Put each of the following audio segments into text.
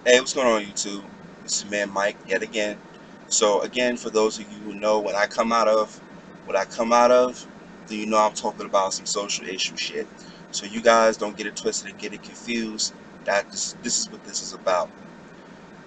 Hey, what's going on YouTube? This is man Mike yet again. So again, for those of you who know what I come out of, then you know I'm talking about some social issue shit. So you guys don't get it twisted and get it confused. This is what this is about.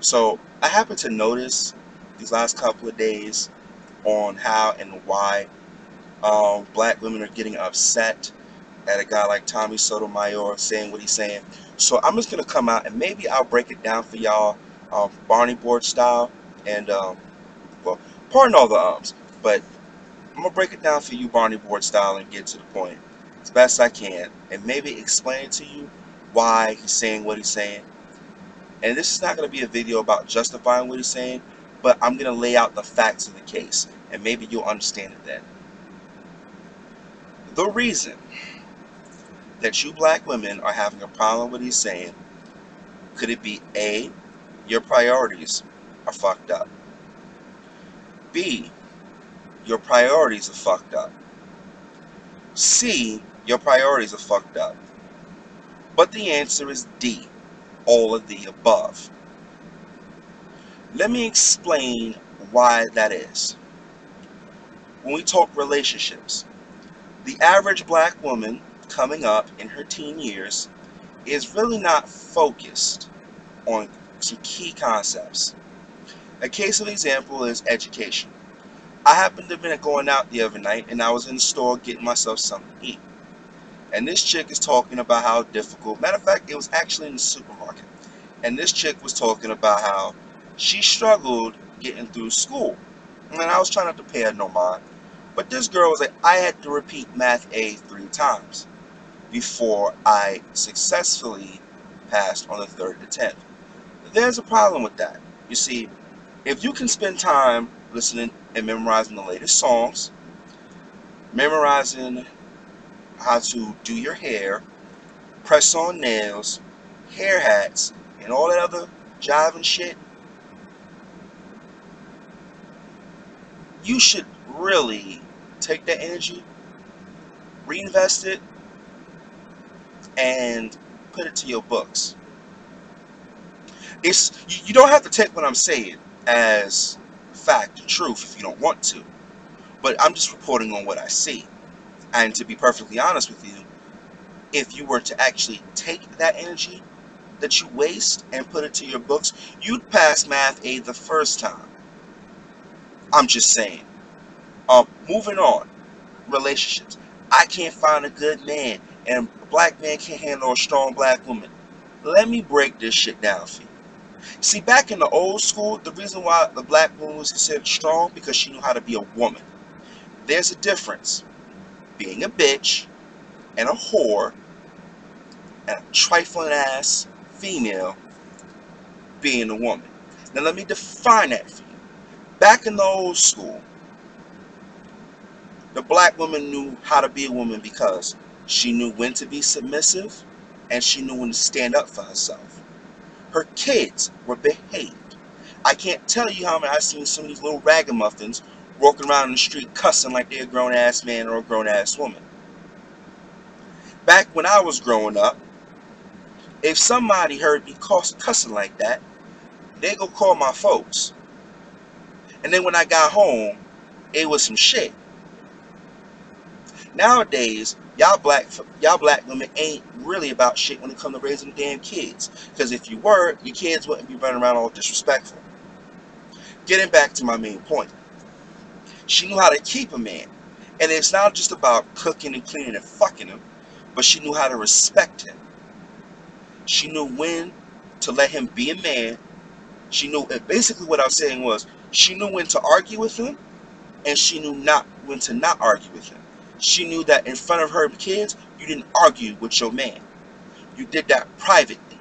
So I happened to notice these last couple of days on how and why black women are getting upset at a guy like Tommy Sotomayor saying what he's saying. So I'm just gonna come out and maybe I'll break it down for y'all, Barney board style, and well, pardon all the but I'm gonna break it down for you Barney board style and get to the point as best I can, and maybe explain to you why he's saying what he's saying. And this is not gonna be a video about justifying what he's saying, but I'm gonna lay out the facts of the case, and maybe you'll understand it then. The reason that you black women are having a problem with what he's saying, could it be A, your priorities are fucked up? B, your priorities are fucked up? C, your priorities are fucked up? But the answer is D, all of the above. Let me explain why that is. When we talk relationships, the average black woman coming up in her teen years is really not focused on some key concepts. A case of example is education. I happened to have been going out the other night and I was in the store getting myself something to eat. And this chick is talking about how difficult, matter of fact, it was actually in the supermarket. And this chick was talking about how she struggled getting through school. And I was trying not to pay her no mind. But this girl was like, I had to repeat math A 3 times before I successfully passed on the third attempt. There's a problem with that. You see, if you can spend time listening and memorizing the latest songs, memorizing how to do your hair, press on nails, hair hats, and all that other jiving shit, you should really take that energy, reinvest it, and put it to your books. You don't have to take what I'm saying as fact and truth if you don't want to, but I'm just reporting on what I see. And to be perfectly honest with you, if you were to actually take that energy that you waste and put it to your books, you'd pass math A the first time. I'm just saying. Moving on. Relationships. I can't find a good man, and a black man can't handle a strong black woman. Let me break this shit down for you. See, back in the old school, the reason why the black woman was considered strong because she knew how to be a woman. There's a difference being a bitch and a whore and a trifling ass female being a woman. Now let me define that for you. Back in the old school, the black woman knew how to be a woman because she knew when to be submissive and she knew when to stand up for herself. Her kids were behaved. I can't tell you how many I've seen some of these little ragamuffins walking around in the street cussing like they're a grown ass man or a grown ass woman. Back when I was growing up, if somebody heard me cussing like that, they go call my folks. And then when I got home, it was some shit. Nowadays, y'all black women ain't really about shit when it comes to raising damn kids. Because if you were, your kids wouldn't be running around all disrespectful. Getting back to my main point. She knew how to keep a man. And it's not just about cooking and cleaning and fucking him, but she knew how to respect him. She knew when to let him be a man. She knew, basically what I was saying was, she knew when to argue with him, and she knew when to not argue with him. She knew that in front of her kids, you didn't argue with your man. You did that privately.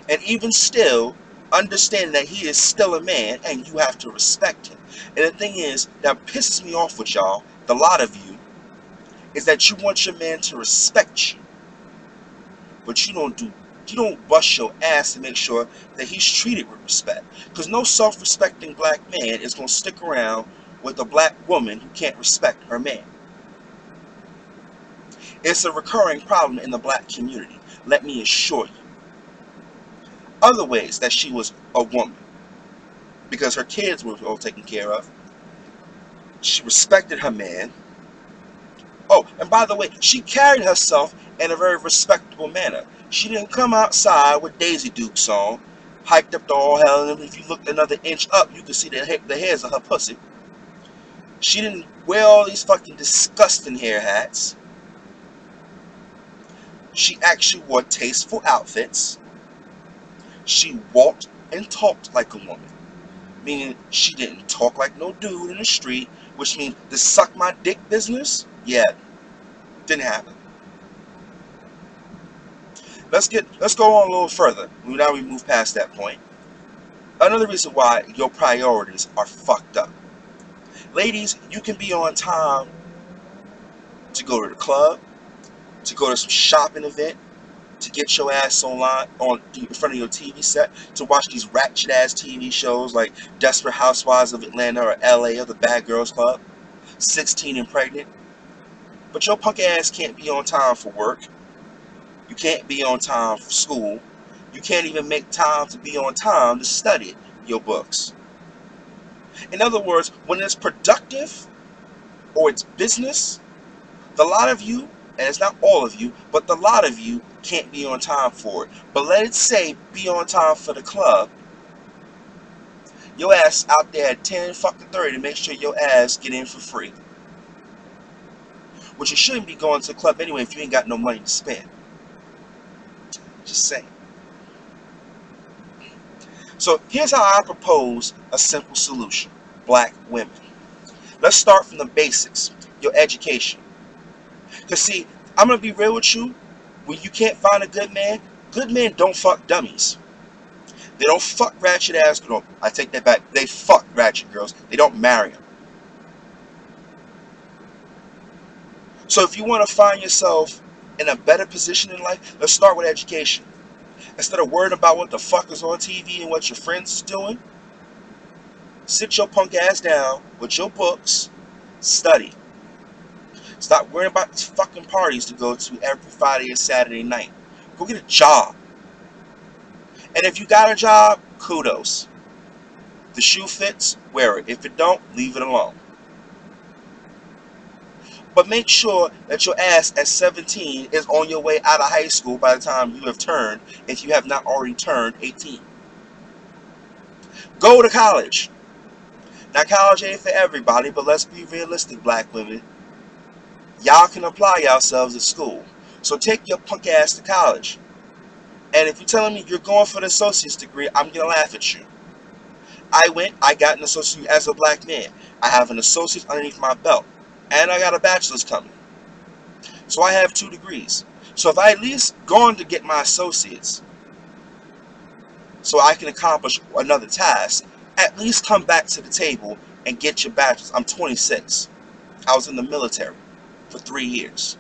And even still, understand that he is still a man, and you have to respect him. And the thing is, that pisses me off with y'all, the lot of you, is that you want your man to respect you. But you don't bust your ass to make sure that he's treated with respect. Because no self-respecting black man is going to stick around with a black woman who can't respect her man. It's a recurring problem in the black community, let me assure you. other ways that she was a woman, because her kids were all taken care of. She respected her man. Oh, and by the way, she carried herself in a very respectable manner. She didn't come outside with Daisy Dukes on, hiked up to all hell, and if you looked another inch up, you could see the hairs of her pussy. She didn't wear all these fucking disgusting hair hats. She actually wore tasteful outfits. She walked and talked like a woman, meaning she didn't talk like no dude in the street, which means the suck my dick business, yeah, didn't happen. Let's go on a little further. Now we move past that point. Another reason why your priorities are fucked up. Ladies, you can be on time to go to the club, to go to some shopping event, to get your ass online in front of your TV set, to watch these ratchet ass TV shows like Desperate Housewives of Atlanta or LA or the Bad Girls Club, 16 and pregnant. But your punk ass can't be on time for work. You can't be on time for school. You can't even make time to be on time to study your books. In other words, when it's productive or it's business, the lot of you, and it's not all of you, but the lot of you can't be on time for it. But let it say be on time for the club. Your ass out there at 10 fucking 30 to make sure your ass get in for free. Which you shouldn't be going to the club anyway if you ain't got no money to spend. Just saying. So here's how I propose a simple solution. Black women. Let's start from the basics. Your education. Because see, I'm going to be real with you. When you can't find a good men don't fuck dummies. They don't fuck ratchet ass girls. I take that back. They fuck ratchet girls. They don't marry them. So if you want to find yourself in a better position in life, let's start with education. Instead of worrying about what the fuck is on TV and what your friends is doing, sit your punk ass down with your books, study. Stop worrying about these fucking parties to go to every Friday and Saturday night. Go get a job. And if you got a job, kudos. If the shoe fits, wear it. If it don't, leave it alone. But make sure that your ass at 17 is on your way out of high school by the time you have turned, if you have not already turned 18. Go to college. Now, college ain't for everybody, but let's be realistic, black women. Y'all can apply yourselves at school. So take your punk ass to college. And if you're telling me you're going for an associate's degree, I'm going to laugh at you. I got an associate as a black man. I have an associate underneath my belt. And I got a bachelor's coming. So I have 2 degrees. So if I at least gone to get my associates, so I can accomplish another task, at least come back to the table and get your bachelor's. I'm 26. I was in the military for 3 years.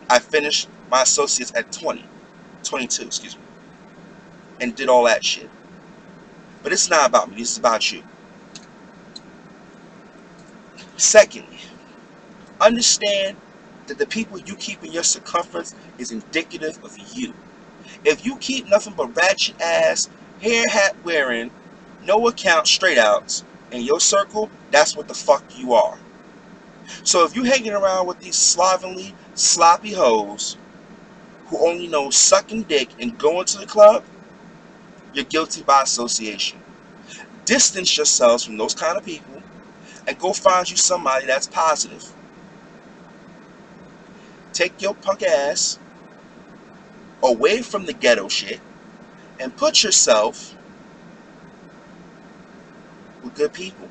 I finished my associates at 22, excuse me, and did all that shit. But it's not about me, this is about you. Secondly, understand that the people you keep in your circumference is indicative of you. If you keep nothing but ratchet ass, hair hat wearing, no account straight outs in your circle, that's what the fuck you are. So if you hanging around with these slovenly, sloppy hoes who only know sucking dick and going to the club, you're guilty by association. Distance yourselves from those kind of people and go find you somebody that's positive. Take your punk ass away from the ghetto shit and put yourself with good people.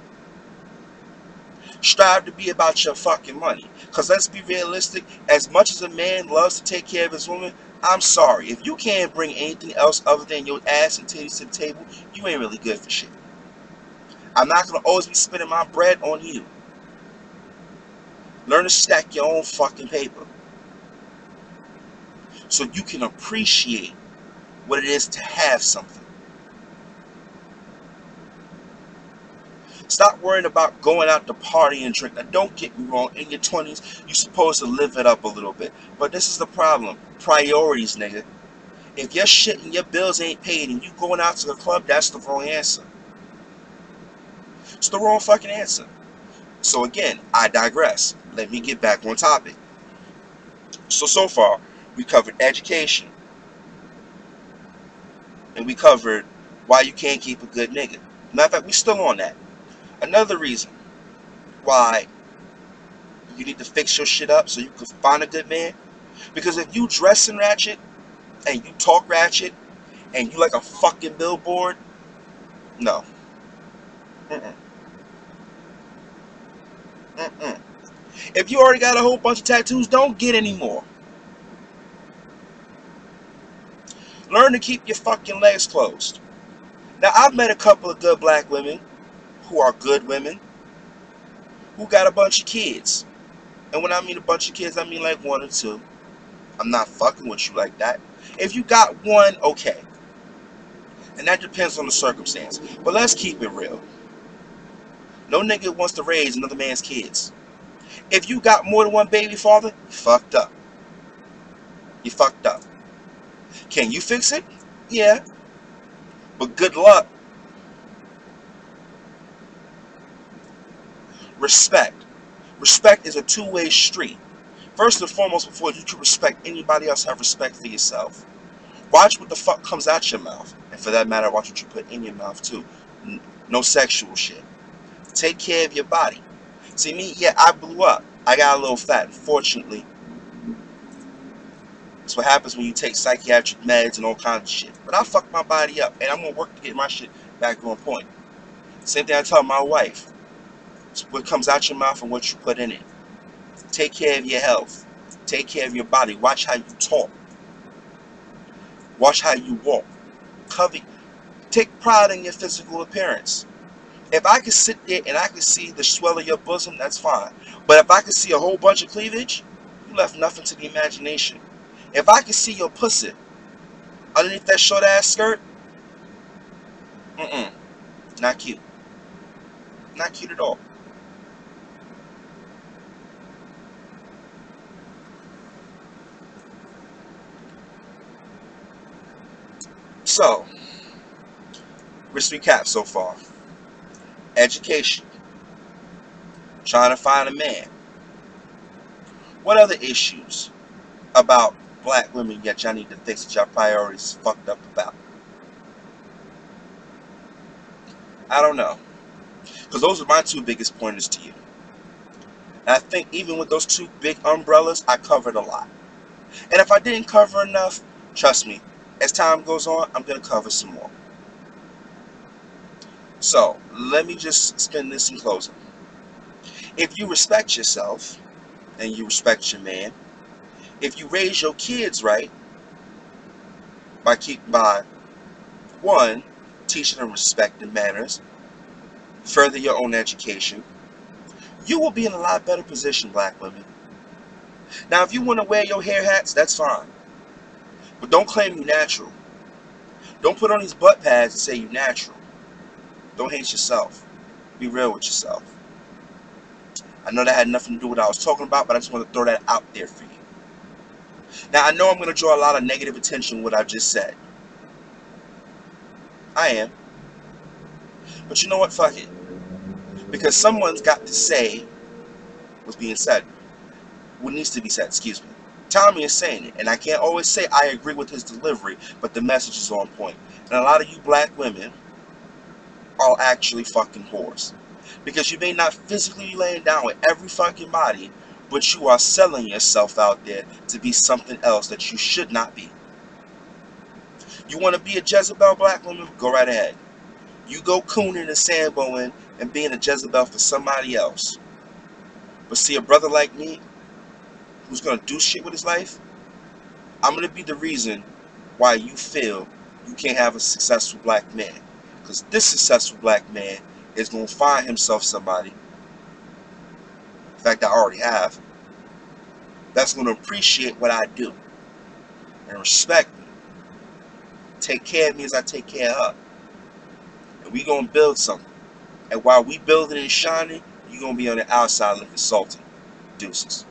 Strive to be about your fucking money. Because let's be realistic, as much as a man loves to take care of his woman, I'm sorry, if you can't bring anything else other than your ass and titties to the table, you ain't really good for shit. I'm not going to always be spending my bread on you. Learn to stack your own fucking paper, so you can appreciate what it is to have something. Stop worrying about going out to party and drink. Now, don't get me wrong, in your 20s, you're supposed to live it up a little bit. But this is the problem. Priorities, nigga. If your shit and your bills ain't paid and you going out to the club, that's the wrong answer. It's the wrong fucking answer. So again, I digress. Let me get back on topic. So far, we covered education. And we covered why you can't keep a good nigga. Matter of fact, we still on that. Another reason why you need to fix your shit up so you can find a good man. Because if you dressing ratchet and you talk ratchet and you like a fucking billboard, no. Mm-mm. Mm-mm. If you already got a whole bunch of tattoos, don't get any more. Learn to keep your fucking legs closed. Now, I've met a couple of good black women who are good women who got a bunch of kids. And when I mean a bunch of kids, I mean like 1 or 2. I'm not fucking with you like that. If you got 1, okay. And that depends on the circumstance. But let's keep it real. No nigga wants to raise another man's kids. If you got more than 1 baby father, you fucked up. You fucked up. Can you fix it? Yeah. But good luck. Respect. Respect is a two-way street. First and foremost, before you can respect anybody else, have respect for yourself. Watch what the fuck comes out your mouth. And for that matter, watch what you put in your mouth too. No sexual shit. Take care of your body. See me? Yeah, I blew up. I got a little fat. Unfortunately, that's what happens when you take psychiatric meds and all kinds of shit. But I fucked my body up. And I'm going to work to get my shit back on point. Same thing I tell my wife. It's what comes out your mouth and what you put in it. Take care of your health. Take care of your body. Watch how you talk. Watch how you walk. Take pride in your physical appearance. If I could sit there and I could see the swell of your bosom, that's fine. But if I could see a whole bunch of cleavage, you left nothing to the imagination. If I could see your pussy underneath that short ass skirt, not cute. Not cute at all. So, let's recap so far. Education. Trying to find a man. What other issues about black women yet y'all need to fix that y'all priorities fucked up about? I don't know. Because those are my 2 biggest pointers to you. And I think even with those 2 big umbrellas, I covered a lot. And if I didn't cover enough, trust me, as time goes on, I'm going to cover some more. So, let me just spin this in closing. If you respect yourself, and you respect your man, if you raise your kids right, by 1, teaching them respect and manners, further your own education, you will be in a lot better position, black women. Now, if you want to wear your hair hats, that's fine. But don't claim you natural. Don't put on these butt pads and say you natural. Don't hate yourself. Be real with yourself. I know that had nothing to do with what I was talking about, but I just want to throw that out there for you. Now, I know I'm going to draw a lot of negative attention to what I just said. I am. But you know what? Fuck it. Because someone's got to say what's being said. What needs to be said, excuse me. Tommy is saying it, and I can't always say I agree with his delivery, but the message is on point. And a lot of you black women are actually fucking whores. Because you may not physically be laying down with every fucking body, but you are selling yourself out there to be something else that you should not be. You want to be a Jezebel black woman? Go right ahead. You go cooning and sandboing and being a Jezebel for somebody else. But see, a brother like me, who's going to do shit with his life, I'm going to be the reason why you feel you can't have a successful black man. Because this successful black man is going to find himself somebody, in fact I already have, that's going to appreciate what I do and respect me. Take care of me as I take care of her. And we going to build something. And while we building and shining, you're going to be on the outside looking salty. Deuces.